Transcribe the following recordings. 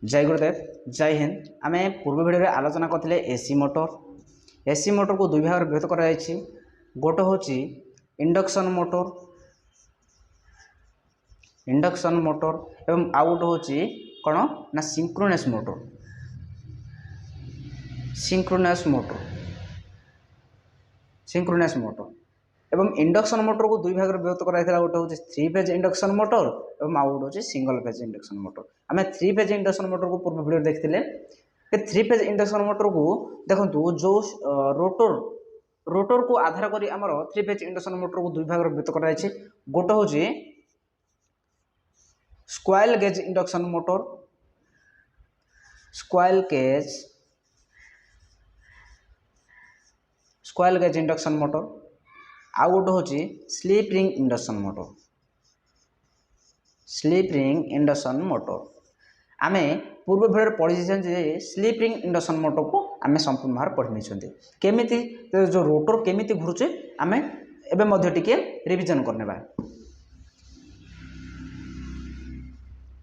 जय गुरुदेव जय हिंद। आम पूर्व भिडियो आलोचना करते एसी मोटर को दुई भाग विभक्त कर गोटे हूँ इंडक्शन मोटर एवं आउ गोटे हूँ कौन ना सिंक्रोनस मोटर एवं इंडक्शन मोटर को दुई भाग विभक्त कराइला। गोटे हूँ 3 फेज इंडक्शन मोटर एवं आउ गोटे सिंगल फेज इंडक्शन मोटर। आम 3 फेज इंडक्शन मोटर को पूर्व भिडियो देखते। 3 फेज इंडक्शन मोटर को देखो जो रोटर को आधार करी आमर 3 फेज इंडक्शन मोटर को दुई भाग विभक्त कराई। गोटे हूँ squirrel cage induction motor squirrel cage induction motor आउ गोटे हूँ स्लीप रिंग इंडक्शन मोटर। आम पूर्व भिडियो पढ़ी स्लीप रिंग इंडक्शन मोटर को आम संपूर्ण भाव पढ़ी नहीं केमी जो रोटर केमी घुरुचे आम एवं टिके रिविजन करने।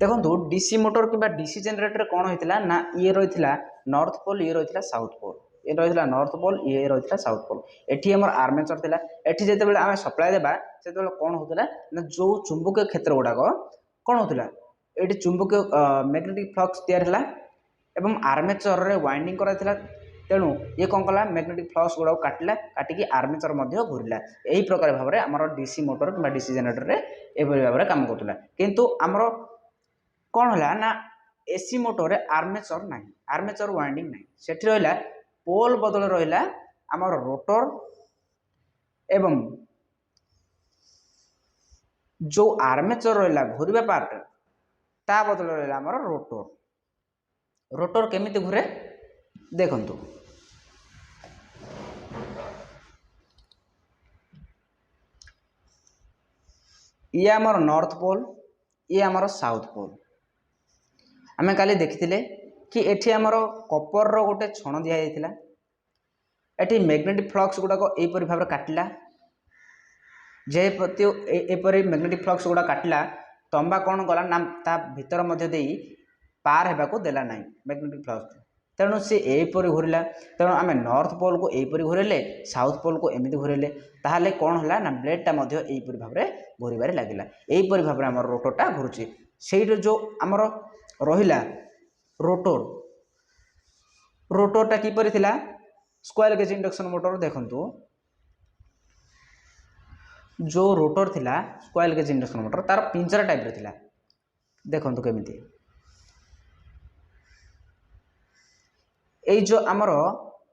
देखो डीसी मोटर कि डीसी जनरेटर कौन होता ना ये रही नॉर्थ पोल ये रही साउथ पोल ये रही नॉर्थ पोल ये रही साउथ पोल। एटी आम आर्मेचर थिला एटी जिते आम सप्लाई देबा से कौन होता ना जो चुंबकीय क्षेत्र गुड़ाक कौन होता ये चुंबकीय मैग्नेटिक फ्लक्स तैयार एवं आर्मेचर रे वाइंडिंग कराइला। तेणु ये कौन कला मैग्नेटिक फ्लक्स गुड़ा काटिला काटिकी आर्मेचर घूरला। यही प्रकार भाव में आमर डीसी मोटर कि डीसी जनरेटर रे एभली भाव में काम करुला। किंतु आमर कौन है ना एसी मोटर रे आर्मेचर ना आर्मेचर वाइंडिंग ना सेठी रहिला पोल बदल रहिला आमर रोटर एवं जो आर्मेचर रहिला घूरबा पार्ट ता बदल रहिला आमर रोटर केमिति घुरे देखंतु। ये आमर नॉर्थ पोल ये आमर साउथ पोल। आम काली देखी कि एठी आमर कपर रो गोटे छण दिया जाइथिला। एठी मैग्नेटिक फ्लक्स गुड़ाक एपरी भाव में काटिला जे प्रति एपरी मैग्नेटिक फ्लक्स गुड़ा काटिला तंबा कौन गला ना ता भीतर मध्य देई पार हेबाकू देला नहीं मैग्नेटिक फ्लक्स। तेणु सी एपरी घूरला। तेणु आम नॉर्थ पोल को एपरी घूरेले साउथ पोल को एमती घूरेले ताहले कौन है ना ब्लेडटा यहीपरी भाव में घूरबार लगिला। यहीपरी भाव में आम रोटरटा घूरुची से जो आमर रहिला रोटरटा किपरि थिला स्क्वायर गेज इंडक्शन मोटर। देखंतु जो रोटर थिला स्क्वायर गेज इंडक्शन मोटर तार पिंजरा टाइप रे थिला। देखंतु केमिति ए जो आमर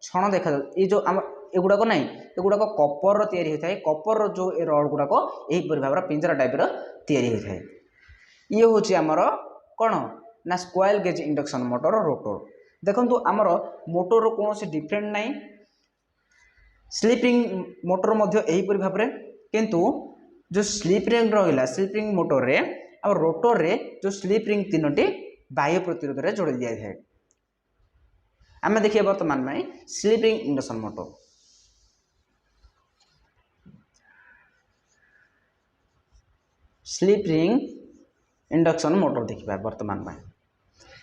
छण देखा ये जो आम एगुड़ाक ना एगुड़ाक कपर तैयारी होता है। कपर जो रड गुड़ाक यहीपरि भाव में पिंजरा टाइप तैयारी होता है। ये हूँ आमर कौन ना स्क्वाइल गेज इंडक्शन मोटर रोटर। देखंतु आमर मोटर कौन से डिफरेंट नहीं स्लीपिंग मोटर यहीपरि भाव में किंतु जो स्लीप रिंग रहा स्लीप रिंग मोटर रे और रोटर रे जो स्लीप रिंग 3टी बाह्य प्रतिरोध रे जोड़ी दिया जाए। आम देखिए वर्तमान में sleep ring induction motor. Sleep ring induction motor देखिए वर्तमान में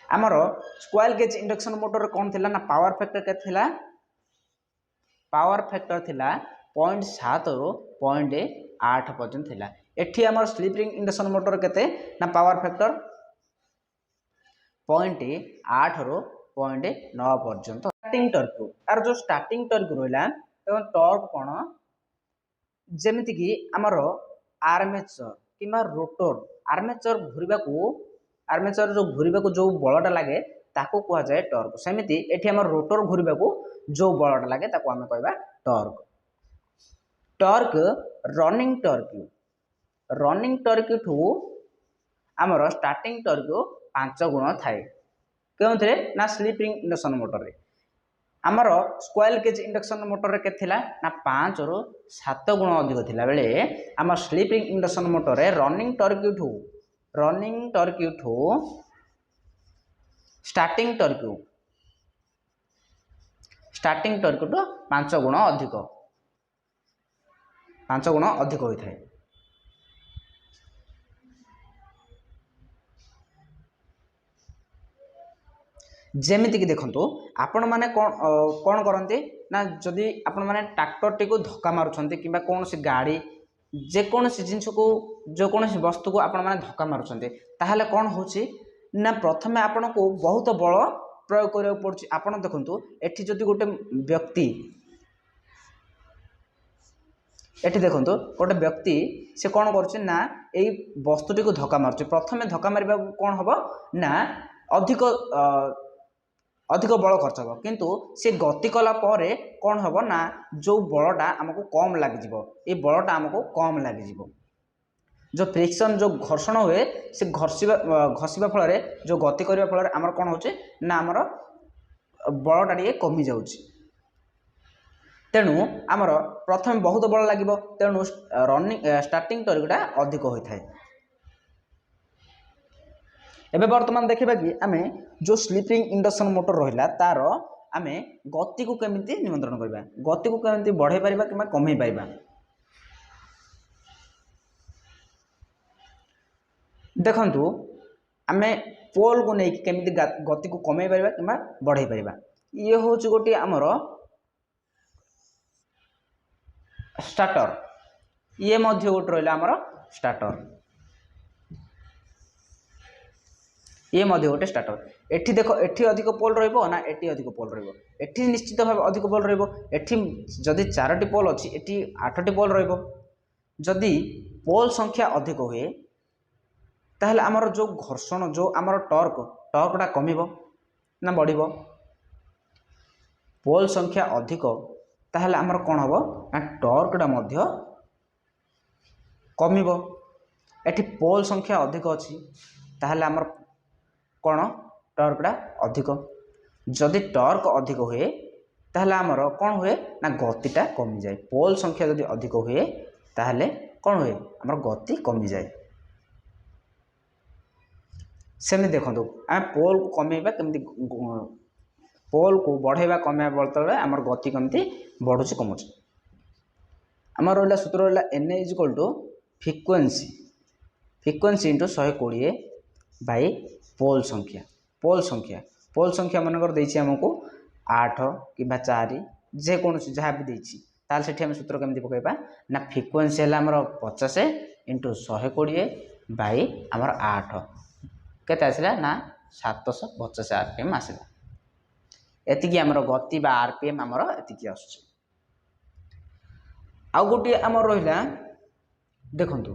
आमर स्क्वाइल गेज इंडक्शन मोटर कौन थिला ना पावर फैक्टर के थिला पावर फैक्टर थिला 0.7 रु 0.8 पर्यंत थिला। एठी आमर स्लीप रिंग इंडक्शन मोटर केते ना पावर फैक्टर 0.8 रु 0.9 पर्यंत। स्टार्टिंग टर्क तार जो स्टार्टिंग टर्क रहिला एवं टर्क कोन जेमिति कि आमर आर्मेचर किमा रोटर आर्मेचर जो घूरबा जो बलटा लगे ताको कह जाए टर्क। सेमिति एठी आमर रोटर घूरबा जो बलटा लगे ताको आमे कहबा टर्क। टर्क रनिंग टर्क ठू आमर स्टार्टिंग टर्क 5 गुण थाए। क्योंथे ना स्लीप रिंग इंडक्शन मोटर रे आमर स्क्वाइल गेज इंडक्शन मोटर रे के थिला ना 5 रु 7 गुण अधिक थिला बेले आमर स्लीप रिंग इंडक्शन मोटर रे रनिंग टर्क ठू स्टार्टिंग टर्क टू 5 गुण अधिक होता है। जेमिति कि देखंतु आपण माने कोन करंती ना जदि आपण माने ट्रैक्टर टी को धक्का मारुछंती किबा कोनोसी गाड़ी जे कोनोसी जिंस को जो कोनोसी वस्तु को आपण माने धक्का मारुछंती ताहाले कोन होची ना प्रथमे आपण को बहुत बल प्रयोग करिया पड़छि। आपण देखंतु एठी जदि गोटे व्यक्ति एठी देखंतु गोटे व्यक्ति से कोन करछि ना एई वस्तुटी को धक्का मारुछि। प्रथमे धक्का मारिबा कोन हबो ना अधिक अधिक बल खर्च हो किंतु से गति कला परे कौन हम ना जो बलटा आमको कम लग ये बलटा आमको कम लग जो फ्रिक्शन जो घर्षण हुए से घसीबा फल जो गति करने फल आमर कौन हो ना आमर बलटा टे कमी जाऊँच। तेणु आमर प्रथम बहुत बल लगे तेणु रनिंग स्टार्टिंग टर्कटा अधिक होता है। एबे वर्तमान देखिबा कि आमे जो स्लीप रिंग इंडक्शन मोटर रहिला तार आमे गति को केमिति नियंत्रण करबा गति को केमिति बढ़ाई परिबा किबा कमै परिबा। देखंतु आमे पोल को नै केमिति गति को कमै परिबा किबा बढ़ाई परिबा। ये होच गोटी हमर स्टार्टर ये मध्य गोट रहिला हमर स्टार्टर ये मध्य गोटे स्टार्टर। एठी देखो एठी अधिक पोल रहिबो ना एठी अधिक पोल रहिबो एठी निश्चित भाव अधिक पोल रहिबो। एठी जदि 4टी पोल अछि एठी 8टी पोल रहिबो। जदि पोल संख्या अधिक हुए ताहले हमर जो घर्षण जो हमर टॉर्कटा कमिबो ना बढ़िबो। पोल संख्या अधिक ताहले हमर कोन हबो ना टॉर्कटा मध्य कमिबो। एठी पोल संख्या अधिक अछि ताहले हमर कौन टॉर्कटा अधिक जदि टॉर्क अधिक हुए ताहले आमर कौन हुए ना गतिटा कमी जाए। पोल संख्या जदि अधिक हुए ताहले कौन हुए आमर गति कमी जाए। सेमि देखंतु आम पोल को कमेबा केमति पोल को बढ़ेबा कमेबा बलतले आमर गति केमति बढ़ुची कमुची। आमर रहला सूत्र रहला n फ्रिक्वेंसी इंटू 120 बाई पोल संख्या मनकर देछि हमको 8 कि 4 जे कोनोसी जहाँ भी देछि ताल सेठी हम सूत्र केमति पकेबा ना फ्रिक्वेंसी हला हमर 50 इंटू 120 बाई हमर 8 केते आसला ना 750 आरपीएम आसला। एतिकी हमर गति बा आरपीएम हमर एतिकी आसुछि। आ गोटी हमर रहिला देखंतु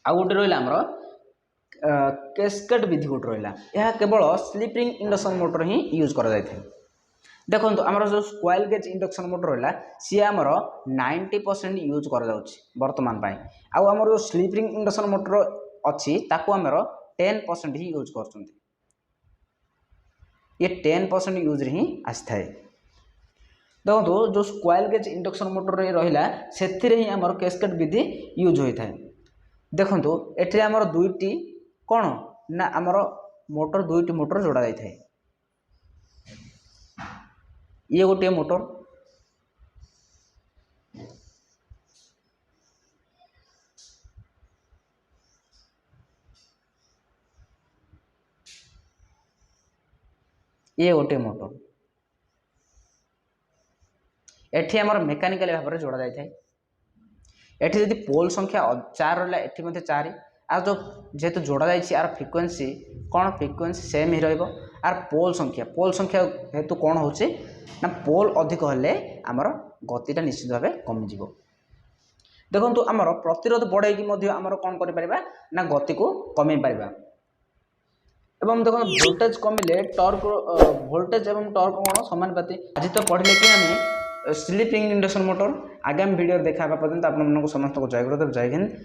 आ गोटे रहा आमर कैस्केड विधि गोटे रहा यह केवल स्लीप रिंग इंडक्शन मोटर ही यूज कर देखो आमर जो स्क्वाइल गेज इंडक्शन मोटर रहा सी आमर 90% यूज कर बर्तमान आमर जो स्लीप रिंग इंडक्शन मोटर अच्छी ताकू आमर 10% ही यूज कर ये 10% यूज ही आसी थाए। देखो जो स्क्वाइल गेज इंडक्शन मोटर रहा से ही आमर कैस्केड विधि यूज होता है। देखंतु एठी हमर दुईटी कोन ना हमर मोटर दुईटी मोटर जोड़ा जाय थाए। ये गोटे मोटर ये गोटे मोटर एठी हमर मेकानिकल भाव में जोड़ा जाय थाए। एठी यदि पोल संख्या 4 रहा एठी मते 4 आ जो जेहेतु जोड़ा जाइछि आर फ्रिक्वेंसी कौन फ्रिक्वेंसी सेम ही रहिबो आर पोल संख्या हेतु कौन होचे ना पोल अधिक हेले आमर गतिटा निश्चित भाव कमी जिवो। देखंतु आमर प्रतिरोध बढ़ाई कि आमर कौन करि परिबा ना गति को कमे परिबा। एवं देखो वोल्टेज कमिले टॉर्क वोल्टेज एवं टॉर्क कौन समानुपाती। आज तो पढ़ले कि आम स्लीप रिंग इंडक्शन मोटर आगामी वीडियो देखा पर्यंत आप समस्त को जय गुरुदेव जय हिंद।